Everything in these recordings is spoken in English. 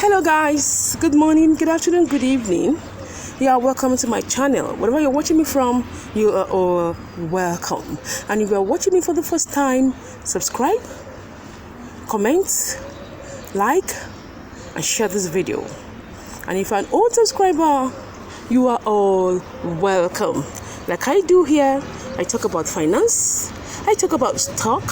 Hello guys, good morning, good afternoon, good evening. You are welcome to my channel. Wherever you're watching me from, you are all welcome. And if you are watching me for the first time, subscribe, comment, like, and share this video. And if you're an old subscriber, you are all welcome. Like I do here, I talk about finance, I talk about stock,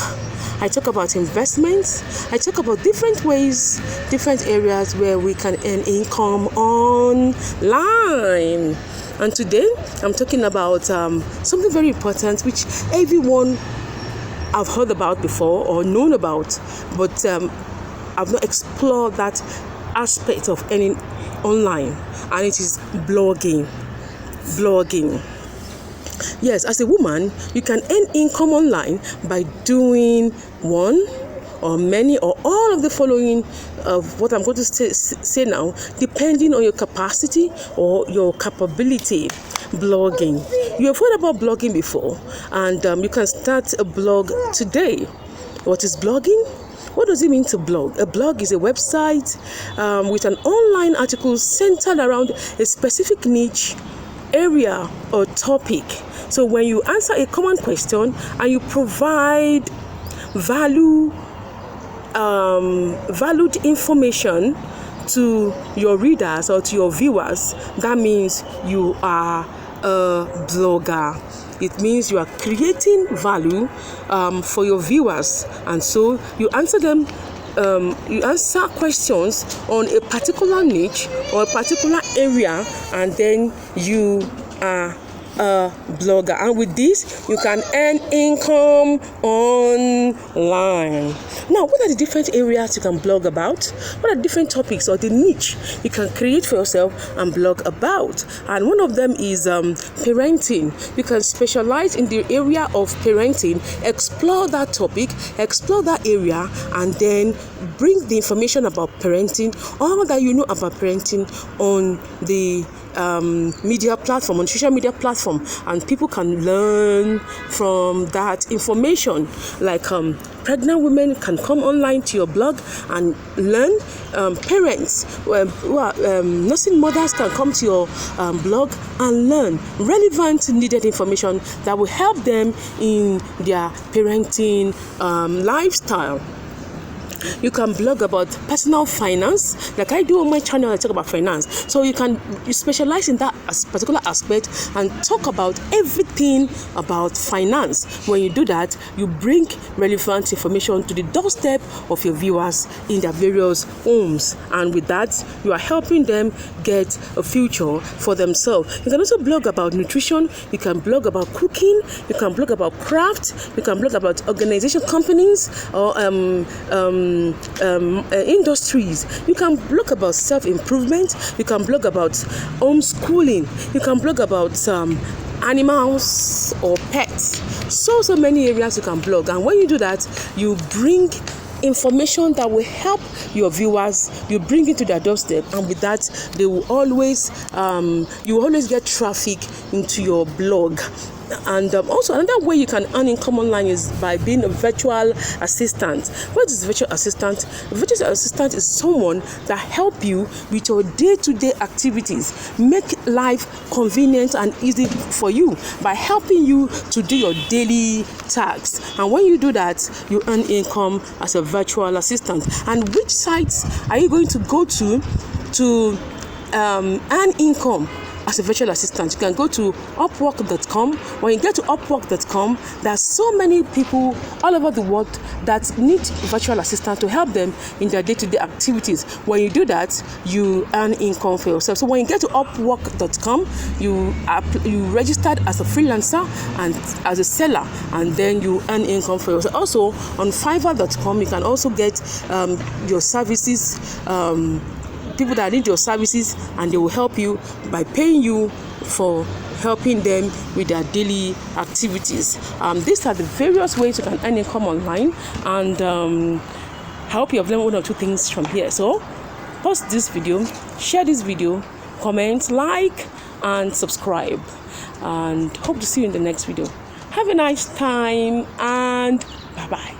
I talk about investments, I talk about different ways, different areas where we can earn income online. And today I'm talking about something very important which everyone I've heard about before or known about, but I've not explored that aspect of earning online, and it is blogging. Yes, as a woman, you can earn income online by doing one or many or all of the following of what I'm going to say now, depending on your capacity or your capability. Blogging. You have heard about blogging before, and you can start a blog today. What is blogging? What does it mean to blog? A blog is a website with an online article centered around a specific niche, area, or topic. So when you answer a common question and you provide valued information to your readers or to your viewers, that means you are a blogger. It means you are creating value for your viewers, and so you answer them. You answer questions on a particular niche or a particular area, and then you are a blogger. And with this, you can earn income online. Now, what are the different areas you can blog about? What are the different topics or the niche you can create for yourself and blog about? And one of them is parenting. You can specialize in the area of parenting, explore that topic, explore that area, and then bring the information about parenting, all that you know about parenting on the media platform, on social media platform, and people can learn from that information. Like pregnant women can come online to your blog and learn. Parents who are nursing mothers can come to your blog and learn relevant needed information that will help them in their parenting lifestyle. You can blog about personal finance, like I do on my channel. I talk about finance, so you specialize in that particular aspect and talk about everything about finance. When you do that, you bring relevant information to the doorstep of your viewers in their various homes, and with that, you are helping them get a future for themselves. You can also blog about nutrition. You can blog about cooking. You can blog about craft. You can blog about organization, companies, or industries. You can blog about self-improvement. You can blog about homeschooling. You can blog about animals or pets. So many areas you can blog, and when you do that, you bring information that will help your viewers. You bring it to their doorstep, and with that, they will always you will always get traffic into your blog. And also another way you can earn income online is by being a virtual assistant. What is virtual assistant? A virtual assistant is someone that help you with your day-to-day activities, make life convenient and easy for you by helping you to do your daily tasks. And when you do that, you earn income as a virtual assistant. And which sites are you going to go to earn income as a virtual assistant? You can go to Upwork.com. When you get to Upwork.com, there are so many people all over the world that need virtual assistants to help them in their day-to-day activities. When you do that, you earn income for yourself. So when you get to Upwork.com, you registered as a freelancer and as a seller, and then you earn income for yourself. Also on Fiverr.com, you can also get your services, people that need your services, and they will help you by paying you for helping them with their daily activities. These are the various ways you can earn income online, and I hope you have learned one or two things from here. So pause this video, share this video, comment, like, and subscribe, and hope to see you in the next video. Have a nice time, and bye bye.